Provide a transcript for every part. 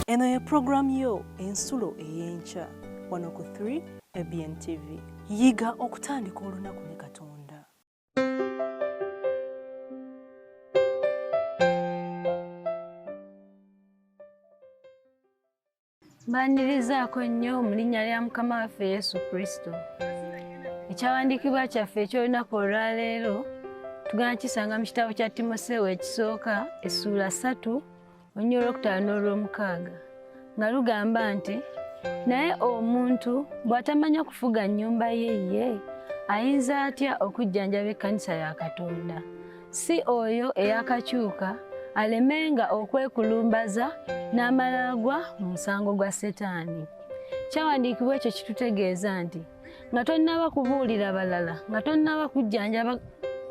Eno ye program yo ensulo ey'enkya wano ku 3 ABN TV. Yiga okutandika olunaku ne Katonda. Mbanirizaako nnyo mu linnya lya Mukama waffe Yesu Kristo. Ekyawandiikibwa kyaffe eky'olunaku olwaleero tugenda kisanga mu kitabo kya Timoseewo ekisooka essuula 3 olunya olwokutaano n'olwomukaaga nga lugamba nti naye omuntu bw'atamanya kufuga nnyumba ye ayinza atya okujjanjaba ekkanisa ya Katonda? Si oyo eyakakyuka alemenga okwekulumbaza n'amalagwa mu musango gwa Setaani. Kyawandiikibwa ekyo kitutegeeza nti nga tonnaba kubuulira balala, nga tonnaba kujjanjaba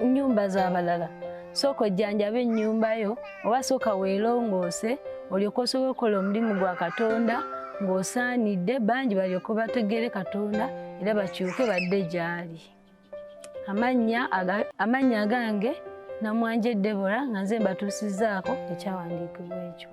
nnyumba z'abalala, sooka ojjanjabe ennyumba yo oba sooka weerongoose olyoke osobole okukola omulimu gwa Katonda ng'osaanidde bangi balyoke bategeere Katonda era bakyuke badde gy'ali. Amannya agange Namwanje Deborah nga nze mbatuusizzaako ekyawandiikibwa ekyo.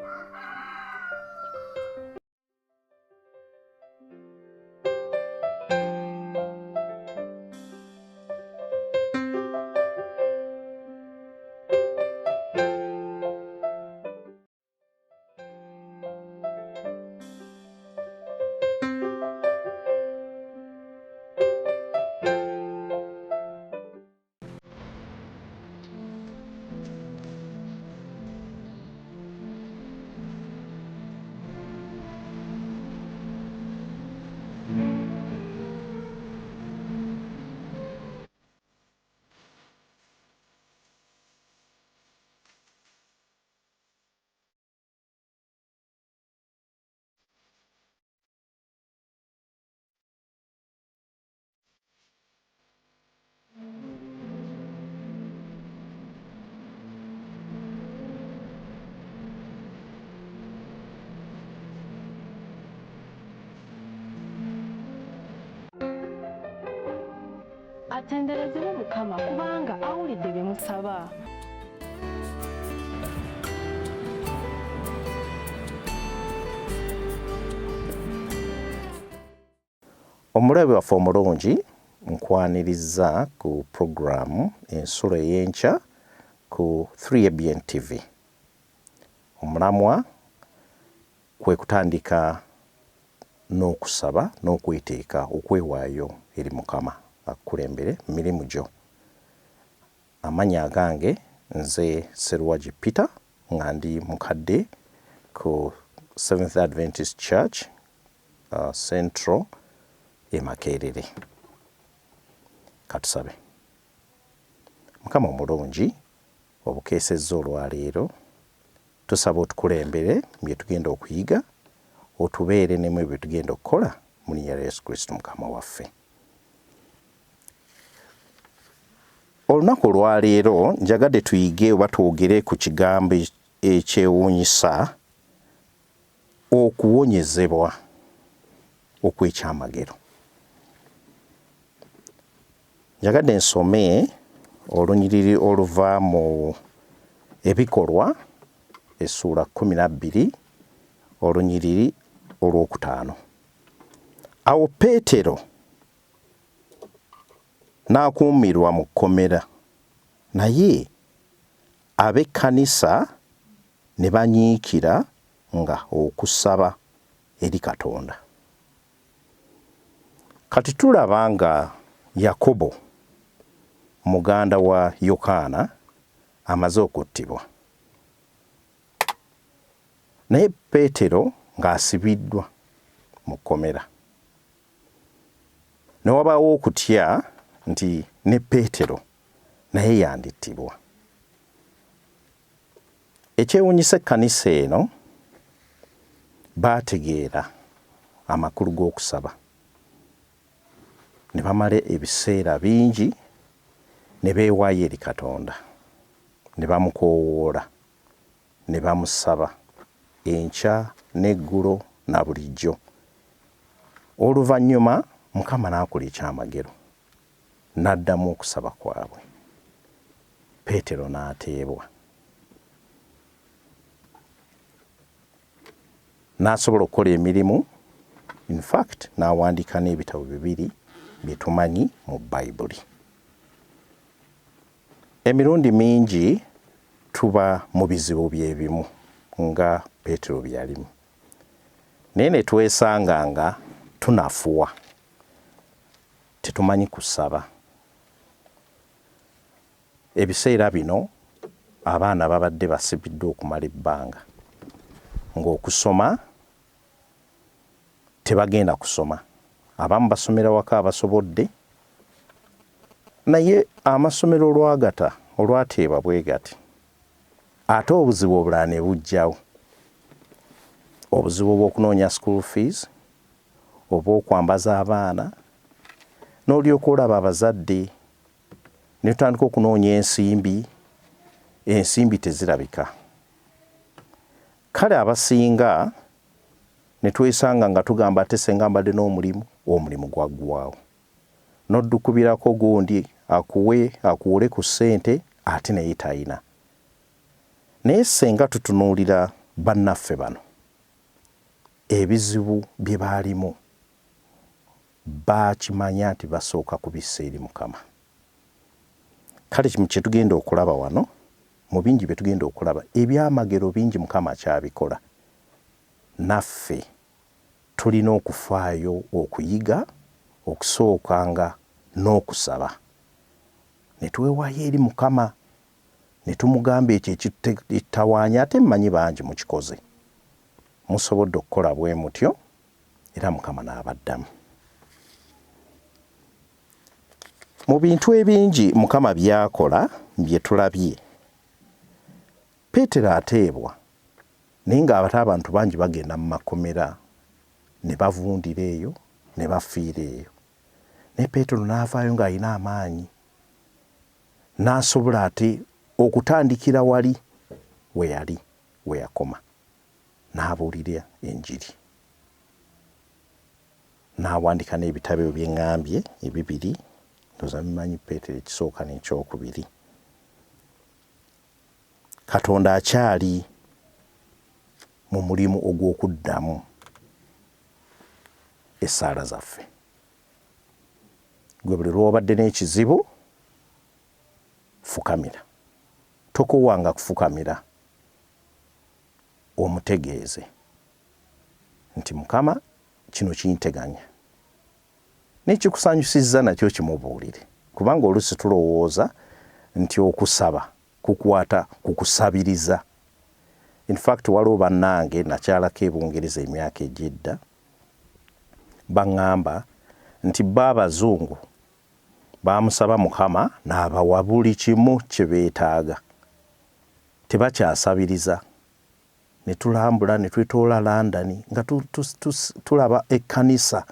Atenderezebwe Mukama kubanga awulidde bye musaba. Omulabe waffe omulungi nkwaniriza ku programu ensulo ey'enkya ku 3 ABN TV. Omulamwa kwe kutandika n'okusaba n'okweteeka okwewaayo eri Mukama akukulembere mu mirimu gyo. Amannya agange nze Sserwagi Peter nga ndi mukadde ku Seventh Adventist Church Central e Makerere. Katusabe. Mukama omulungi obukeesezza olwaleero tusaba otukulembere bye tugenda okuyiga otubeere nemu bye tugenda okukola mu linnya lya Yesu Kristo Mukama waffe. Olunaku olwaleero njagadde tuyige oba twogere ku kigambo ekyewuunyisa okuwonyezebwa okw'ekyamagero. Njagadde nsome olunyiriri oluva mu Ebikolwa essuula 12 olunyiriri olwokutaano. Awo Peetero n'akuumirwa mu kkomera, naye ab'ekkanisa ne banyiikira nga okusaba eri Katonda. Kati tulaba nga Yakobo muganda wa Yokaana amaze okuttibwa, naye Peetero ng'asibiddwa mu kkomera. Ne wabaawo okutya nti ne Peetero naye yandittibwa. Ekyewuunyisa ekkanisa eno baategeera amakulu g'okusaba, ne bamala ebiseera bingi ne beewaayo eri Katonda, ne bamukoowoola, ne bamusaba enkya n'eggulo na bulijjo. Oluvannyuma Mukama n'akola ekyamagero, n'addamu okusaba kwabwe. Peetero n'ateebwa. n'asobola okukola emirimu. In fact n'awandiika n'ebitabo 2 bye tumanyi mu Bayibuli. Emirundi mingi tuba mu bizibu byebimu nga Peetero byalimu, naye ne twesanga nga tunafuwa, tetumanyi kusaba. Ebiseera bino abaana babadde basibiddwa okumala ebbanga ng'okusoma tebagenda kusoma. Abamu basomera waka abasobodde, naye amasomero olwagata olwateeba bwe gati ate obuzibu obulala ne bujjawo. Obuzibu bw'okunoonya school fees, obw'okwambaza abaana, n'olyoka olaba abazadde ne tutandika okunoonya ensimbi tezirabika. Kale abasinga ne twesanga nga tugamba ate senga mbadde n'omulimu gwaggwaawo, n'oddukubirako gundi akuwole ku ssente ate naye talina. Naye senga tutunuulira bannaffe bano, ebizibu bye baalimu bakimanya nti basooka kubissa eri Mukama. Kale kimu kye tugenda okulaba wano, mu bingi bye tugenda okulaba, ebyamagero bingi Mukama akyabikola. Naffe tulina okufaayo okuyiga, okusookanga n'okusaba. Ne twewaayo eri Mukama ne tumugamba ekyo ekitawaanya, ate mmanyi bangi mukikoze. Musobodde okukola bwe mutyo era Mukama n'abaddamu. Mu bintu ebingi Mukama byakola bye tulabye, Peetero ateebwa naye ng'ate abantu bangi bagenda mu makomera ne bavundira eyo ne bafiira eyo. Naye Peetero n'avaayo ng'alina amaanyi, n'asobola ate okutandikira wali we yakoma, n'abuulira enjiri. N'awandiika n'ebitabo bye ŋŋambye 2, ndoza bimanyi Peetero ekisooka n'ekyokubiri. Katonda akyali mu mulimu ogw'okuddamu essaala zaffe. Gwe buli lw'obadde n'ekizibu fukamira, tokowanga kufukamira, omutegeeze nti Mukama kino kinteganya, n'ekikusanyusizza nakyo kimubuulire, kubanga oluusi tulowooza nti okusaba kukwata kukusabiriza. In fact waliwo bannange nakyalako e Bungereza emyaka egy'edda, baŋŋamba nti Abazungu bamusaba Mukama n'abawa buli kimu kye beetaaga, tebakyasabiriza. Ne tulambula ne twetoola London nga tulaba ekkanisa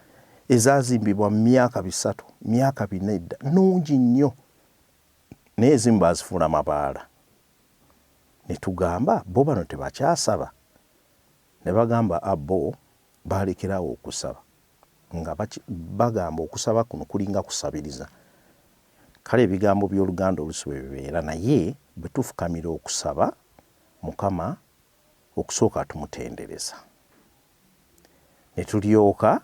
ezaazimbibwa mu myaka 3, myaka 4 edda, nnungi nnyo, naye ezimu baazifuula mabaala. Ne tugamba bo bano tebakyasaba? Ne bagamba abo baalekerawo okusaba, nga bagamba okusaba kuno kulinga kusabiriza. Kale ebigambo by'Oluganda oluusi bwe bibeera, naye bwe tufukamira okusaba Mukama okusooka tumutendereza, ne tulyoka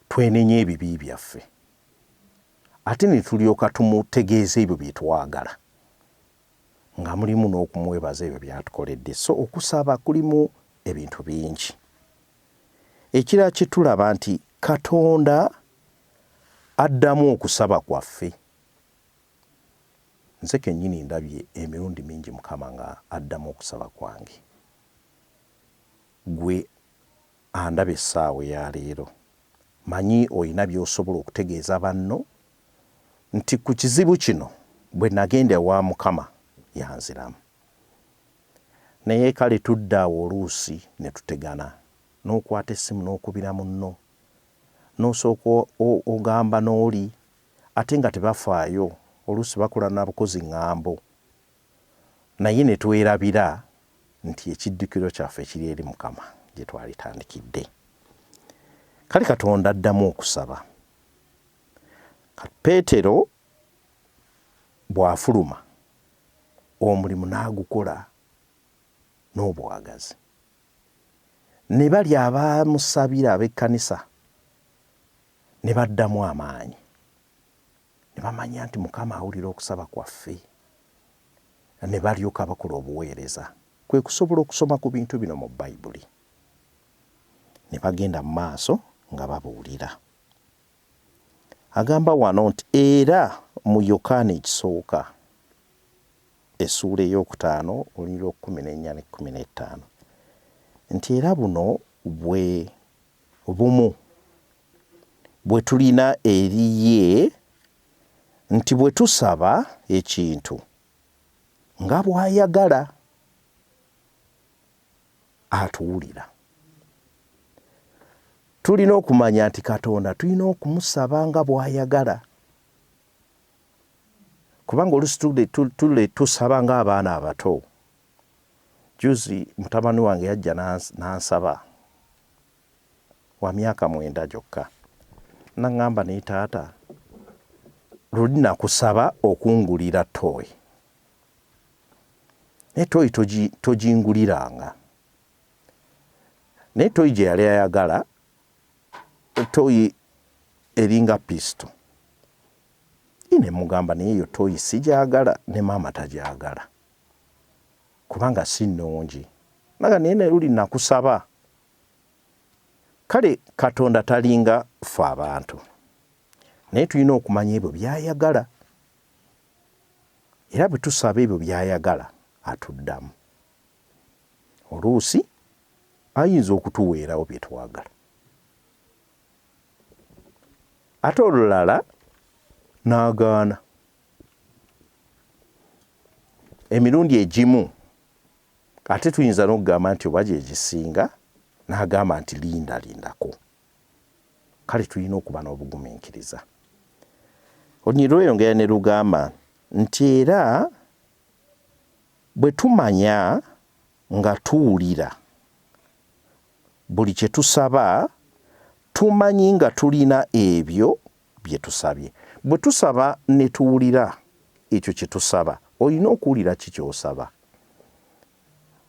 twenenya ebibi byaffe, ate ne tulyoka tumutegeeza ebyo bye twagala, nga mulimu n'okumwebaza ebyo byatukoledde. So okusaba kulimu ebintu bingi. Ekirala kye tulaba nti Katonda addamu okusaba kwaffe. Nze kennyini ndabye emirundi mingi Mukama nga addamu okusaba kwange. Gwe andaba essaawa ya leero, manyi olina by'osobola okutegeeza banno nti ku kizibu kino bwe nagenda wa Mukama yanziramu. Naye kale tudda awo oluusi ne tutegana, n'okwata essimu n'okubira munno, n'osooka ogamba n'oli ate nga tebafaayo, oluusi bakola na bukozi ŋŋambo, naye ne twerabira nti ekiddukiro kyaffe kiri eri Mukama gye twalitandikidde. Kale Katonda addamu okusaba. Peetero bw'afuluma omulimu n'agukola n'obwagazi. ne bali abamusabira ab'ekkanisa ne baddamu amaanyi ne bamanya nti Mukama awulira okusaba kwaffe ne balyoka bakola obuweereza kwe kusobola okusoma ku bintu bino mu Bayibuli ne bagenda mu maaso nga babuulira. Agamba wano nti era mu Yokaana ekisooka essuula ey'okutaano olulira 14 ne 15 nti era buno bumu bwe tulina eri ye nti bwe tusaba ekintu nga bw'ayagala atuwulira. Tulina okumanya nti Katonda tulina okumusaba nga bw'ayagala, kubanga oluusi tusaba ng'abaana abato. Juzi mutabani wange yajja n'ansaba wa myaka 9 gyokka, n'aŋŋamba ne taata luli nakusaba okungulira toyi, naye toyi toginguliranga. Naye toyi gye yali ayagala toyi eringa pisto. Ne mugamba naye eyo toyi si gyagala ne maama tagyagala kubanga si nnungi. Naga naye luli nakusaba. Kale Katonda talinga ffe abantu, naye tulina okumanya ebyo by'ayagala, era bwe tusaba ebyo by'ayagala atuddamu. Oluusi ayinza okutuweerawo bye twagala, ate olulala n'agaana. Emirundi egimu ate tuyinza n'okugamba nti oba gye gisinga n'agamba nti lindako. Kale tulina okuba n'obugumiikiriza. Olunyiri lweyongera ne lugamba nti era bwe tumanya nga tuwulira buli kye tusaba, tumanyi nga tulina ebyo bye tusabye. Bwe tusaba ne tuwulira ekyo kye tusaba, olina okuwulira ki ky'osaba.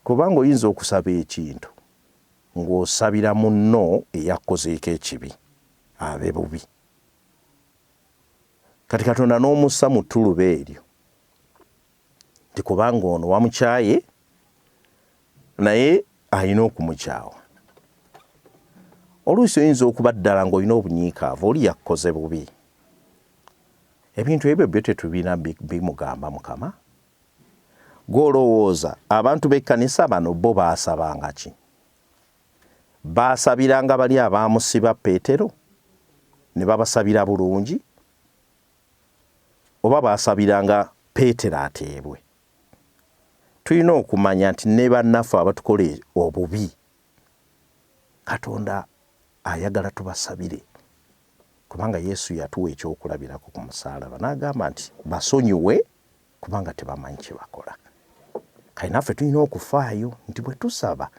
Kubanga oyinza okusaba ekintu ng'osabira munno eyakozeeko ekibi abe bubi. Kati Katonda n'omussa mu ttuluba eryo nti kubanga ono wamukyaye naye alina okumukyawa. Oluusi oyinza okuba ddala ng'olina obunyiikaavu, oli yakoze bubi. Ebintu ebyo byo tetubina bimugamba Mukama. Gw'olowooza abantu b'ekkanisa bano bo baasabanga ki? Baasabiranga bali abaamusiba Peetero ne babasabira bulungi, oba baasabiranga Peetero ateebwe? Tulina okumanya nti ne bannaffe abatukola obubi Katonda ayagala tubasabire, kubanga Yesu yatuwa ekyokulabirako ku musaalaba n'agamba nti basonyiwe kubanga tebamanyi kye bakola. Kale naffe tulina okufaayo nti bwe tusaba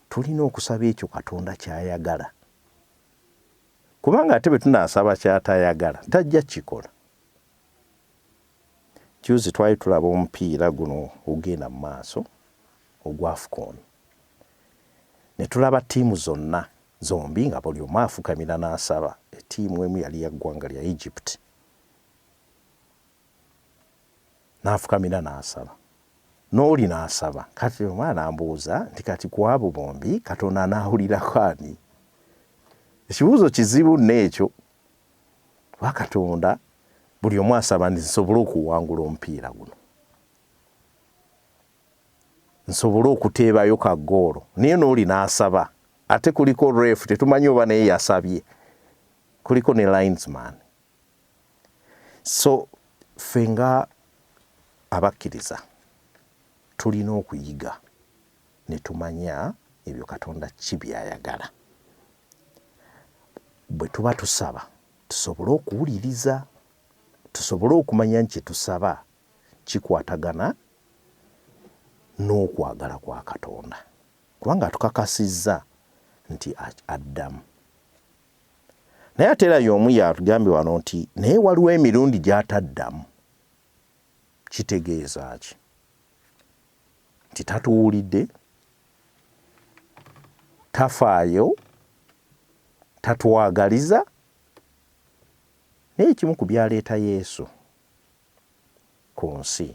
tulina okusaba ekyo Katonda ky'ayagala, kubanga ate bwe tunaasaba ky'atayagala tajja kikola. Juzi twali tulaba omupiira guno ogenda mu maaso ogwa AFCON, ne tulaba ttiimu zombi nga buli omu afukamira n'asaba. Ettiimu emu yali ya ggwanga lya Egypt, n'afukamira n'asaba, n'oli n'asaba. Kati omwana ambuuza nti kati ku abo bombi Katonda anaawulirako ani? Ekibuuzo kizibu n'ekyo, kuba Katonda buli omu asaba nti nsobole okuwangula omupiira guno, nsobole okuteebayo ka ggoolo, naye n'oli n'asaba. Ate kuliko ref, tetumanyi oba naye yasabye, kuliko ne linesman. So ffe nga abakkiriza tulina okuyiga ne tumanya ebyo Katonda ki by'ayagala. Bwe tuba tusaba tusobole okuwuliriza, tusobole okumanya nti kye tusaba kikwatagana n'okwagala kwa Katonda, kubanga tukakasizza nti addamu. Naye ate era y'omu yatugambye wano nti naye waliwo emirundi gy'ataddamu. Kitegeeza ki? Nti tatuwulidde, tafaayo, tatwagaliza. Naye kimu ku byaleeta Yesu ku nsi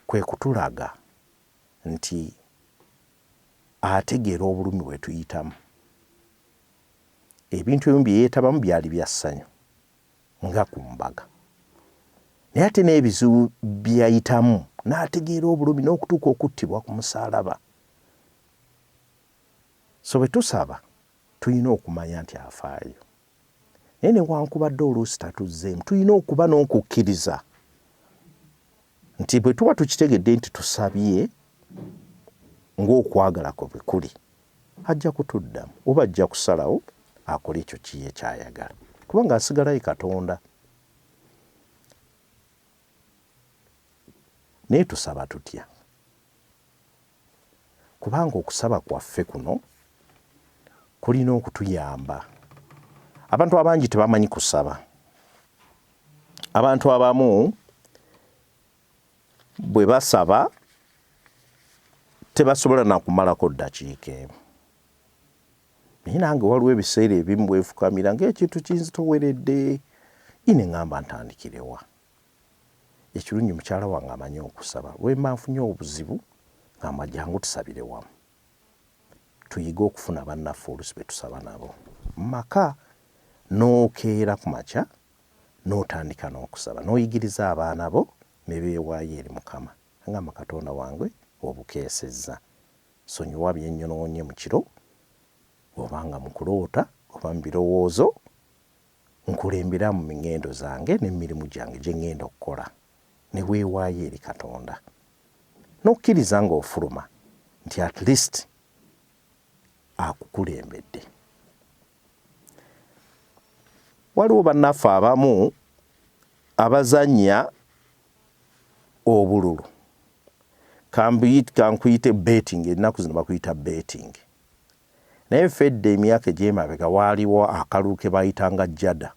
kwe kutulaga nti ategeera obulumi bwe tuyitamu. Ebintu ebimu bye yeetabamu byali bya ssanyu nga ku mbaga, naye ate n'ebizibu byayitamu n'ategeera obulumi n'okutuuka okuttibwa ku musaalaba. So bwe tusaba tulina okumanya nti afaayo, naye newankubadde oluusi tatuzzeemu tulina okuba n'okukkiriza nti bwe tuba tukitegedde nti tusabye ng'okwagala kwe bwe kuli, ajja kutuddamu oba ajja kusalawo akole ekyo kiye kyayagala, kubanga asigalayo Katonda. Naye tusaba tutya? Kubanga okusaba kwaffe kuno kulina okutuyamba. Abantu abangi tebamanyi kusaba. Abantu abamu bwe basaba tebasobola na kumalako ddakiika emu. Naye nange waliwo ebiseera ebimu bwefukamira ng'ekintu kinzitoweredde, ine ngamba ntandikirewa. Ekirungi mukyala wange amanyi okusaba. Bwe mba nfunye obuzibu ngamba jangu tusabire wamu. Tuyige okufuna bannaffe oluusi be tusaba nabo mu maka, n'okeera ku makya n'otandika n'okusaba, n'oyigiriza abaana bo ne beewaayo eri Mukama. Ngamba Katonda wange obukeesezza, sonyiwa byenyonoonye mu kiro, obanga mu kuloota oba mu birowoozo, nkulembera mu ngendo zange n'emirimu gyange gye ngenda okukola, ne weewaayo eri Katonda, n'okkiriza ng'ofuluma nti at least akukulembedde. Waliwo bannaffe abamu abazannya obululu, kankuyite betting, ennaku zino bakuyita betting. Naye fedde emyaka egy'emabega waaliwo akalulu ke bayitanga jada.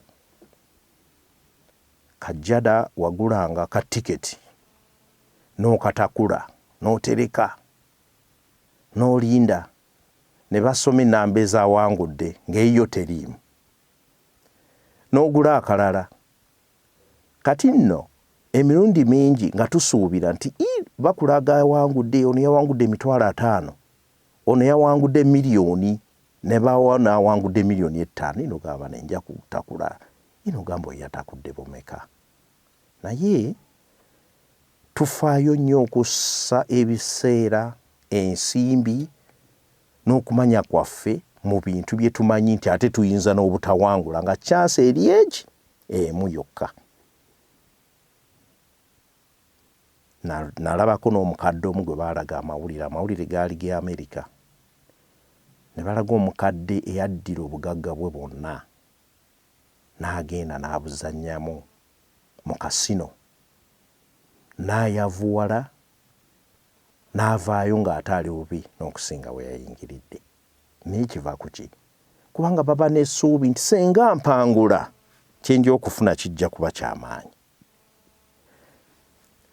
Kajada wagulanga ka tiketi n'okatakula n'otereka n'olinda ne basoma ennamba ezawangudde ng'eyo teriimu, n'ogula akalala. Kati nno emirundi mingi nga tusuubira nti bakulaga awangudde, ono yawangudde $5,000, ono yawangudde miliyoni, ne bawa n'awangudde miliyoni 5. Ino gamba nenja kutakula, ino gamba oyo yatakudde bumeka. Naye tufaayo nnyo okussa ebiseera, ensimbi n'okumanya kwaffe mu bintu bye tumanyi nti ate tuyinza n'obutawangula, nga chance eri egi emu yokka. Nalabako n'omukadde omu gwe baalaga amawulire gaali ge Amerika, ne balaga omukadde eyaddira obugagga bwe bwonna n'agenda n'abuzannyamu mu kasino, n'ayavuwala n'avaayo ng'ate ali bubi n'okusinga we yayingiridde. Naye kiva ku ki? Kubanga baba n'essuubi nti senga mpangula kyenja okufuna kijja kuba kyamaanyi.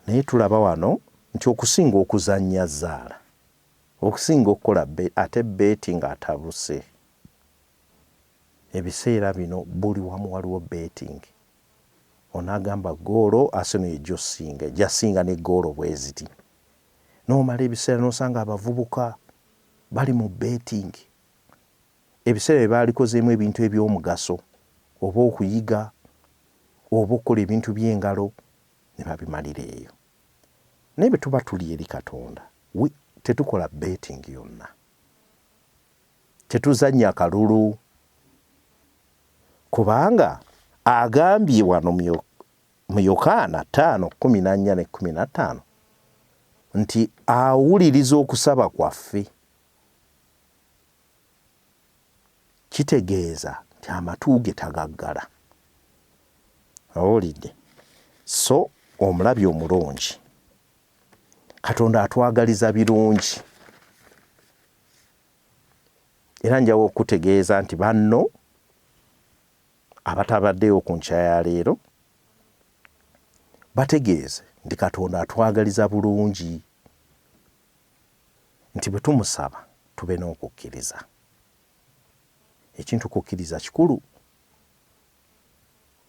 Naye tulaba wano nti okusinga okuzannya zzaala, okusinga okukola ate betting atabuse. Ebiseera bino buli wamu waliwo betting. Onagamba goolo Arsenal ejjasinga ne goolo bwe ziti. N'omala ebiseera n'osanga abavubuka bali mu betting. Ebiseera bye baalikozeemu ebintu eby'omugaso, oba okuyiga, oba okukola ebintu by'engalo, ne babimalira eyo. Naye bwe tuba tuli eri Katonda, tetukola betting yonna. Tetuzannya kalulu, kubanga agambye wano mu Yokaana 5:14 ne 15 nti awuliriza okusaba kwaffe. Kitegeeza nti amatu ge tagaggala. Awulidde? So omulabi omulungi, Katonda atwagaliza birungi. Era njawo okutegeeza nti banno abatabaddeyo ku nkya ya leero bategeeze nti Katonda atwagaliza bulungi, nti bwe tumusaba tube n'okukkiriza. Ekintu kukkiriza kikulu.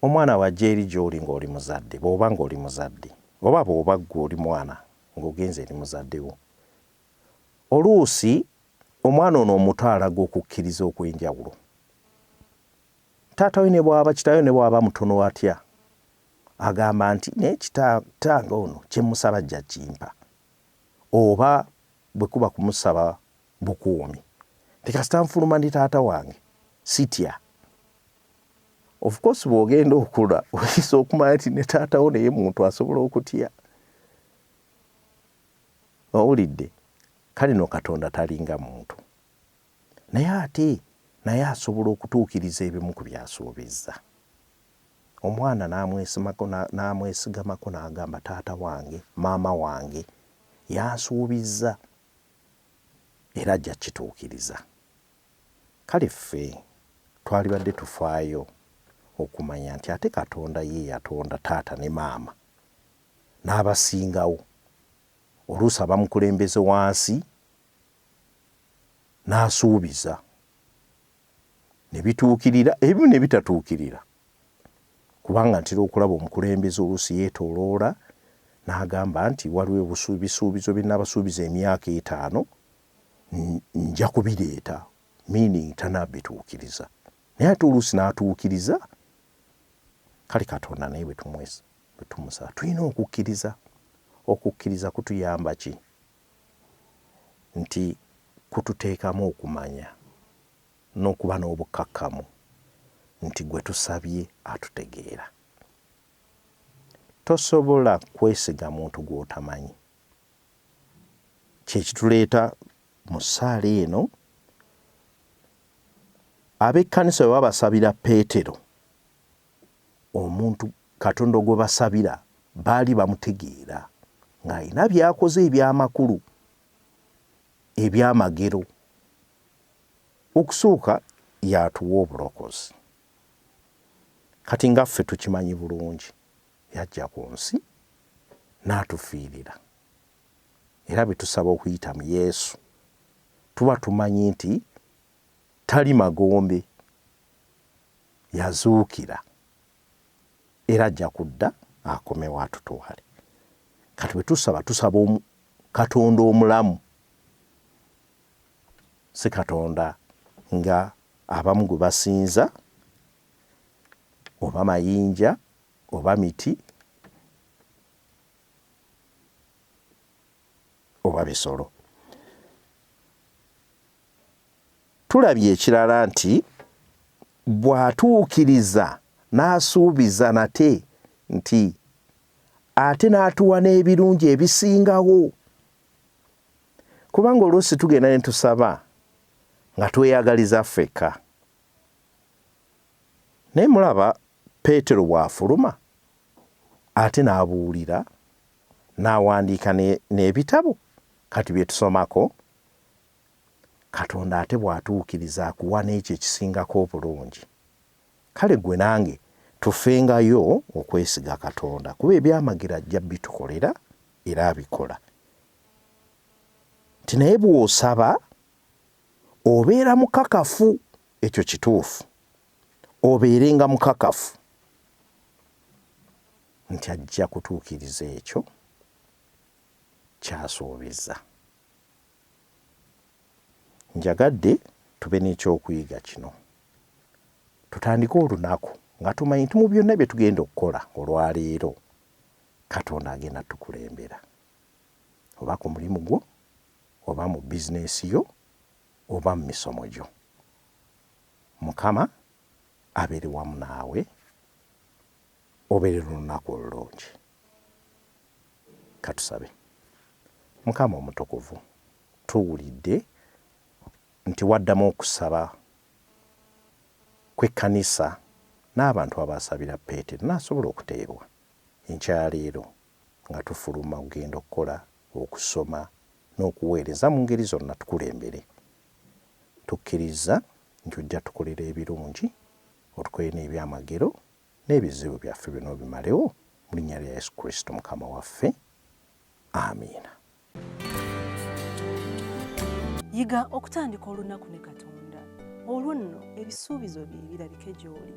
Omwana wajja eri gy'oli ng'oli muzadde, bw'oba ng'oli muzadde, oba bw'oba ggwe oli mwana ng'ogenze eri muzadde wo. Oluusi omwana ono omuto alaga okukkiriza okw'enjawulo. Taata we ne bw'aba kitaawe ne bw'aba mutono atya, agamba nti naye kitanga ono kye musaba ajja kimpa. Oba bwe kuba kumusaba bukuumi, tekasita nfuluma ndi taata wange sitya. Of course bw'ogenda okula oyinza okumanya nti ne taata wo naye muntu asobola okutya. Owulidde? Kale no Katonda talinga muntu, naye asobola okutuukiriza ebimu ku byasuubizza. Omwana n'amwesigamako n'agamba taata wange maama wange yansuubizza era ajja kituukiriza. Kale ffe twalibadde tufaayo okumanya nti ate Katonda ye yatonda taata ne maama n'abasingawo. Oluusi abamukulembeze wansi n'asuubiza ne bituukirira, ebimu ne bitatuukirira. Kubanga ntera okulaba omukulembeze oluusi yeetooloola n'agamba nti waliwo ebisuubizo bye nabasuubiza emyaka 5 nja kubireeta, meaning tanaabituukiriza. Naye ate oluusi n'atuukiriza. Kale Katonda naye bwe tumusaba tulina okukkiriza. Okukkiriza kutuyamba ki? Nti kututeekamu okumanya n'okuba n'obukkakkamu nti gwe tusabye atutegeera. Tosobola kwesiga muntu gw'otamanyi. Kyekituleeta mu ssaala eno ab'ekkanisa bwe babasabira Peetero, omuntu Katonda gwe basabira baali bamutegeera ng'alina by'akoze eby'amakulu, eby'amagero. Okusooka yatuwa obulokozi. Kati nga ffe tukimanyi bulungi, yajja ku nsi n'atufiirira. Era bwe tusaba okuyita mu Yesu tuba tumanyi nti tali magombe, yazuukira era ajja kudda akomewo atutwale. Kati bwe tusaba Katonda omulamu, si Katonda nga abamu gwe basinza oba mayinja oba miti oba bisolo. Tulabye ekirala nti bw'atuukiriza n'asuubiza nate nti ate n'atuwa n'ebirungi ebisingawo. Kubanga oluusi tugenda ne tusaba nga tweyagaliza ffekka. Naye mulaba Peetero bw'afuluma ate n'abuulira n'awandiika n'ebitabo kati bye tusomako. Katonda ate bw'atuukiriza akuwa n'ekyo ekisingako obulungi. Kale gwe nange tufengayo okwesiga Katonda kuba ebyamagero ajja bitukolera era abikola. Nti naye bw'osaba obeera mukakafu, ekyo kituufu. Obeerenga mukakafu nti ajja kutuukiriza ekyo kyasuubiza. Njagadde tube n'ekyokuyiga kino. Tutandike olunaku nga tumanyi nti mu byonna bye tugenda okukola olwaleero Katonda agenda tukulembera. Oba ku mulimu gwo, oba mu bizinesi yo, oba mu misomo gyo. Mukama abeere wamu naawe, obeere n'olunaku olulungi. Katusabe. Mukama omutukuvu, tuwulidde nti waddamu okusaba kw'ekkanisa n'abantu abasabira Peetero n'asobola okuteebwa. Enkyaleero nga tufuluma okugenda okukola, okusoma n'okuweereza mu ngeri zonna tukulembere. Tukkiriza nti ojja tukolera ebirungi, otukolere n'ebyamagero n'ebizibu byaffe byonna obimalewo mu linnya lya Yesu Kristo Mukama waffe. Amiina. yiga okutandika olunaku ne Katonda olwo nno ebisuubizo bye birabike gy'oli.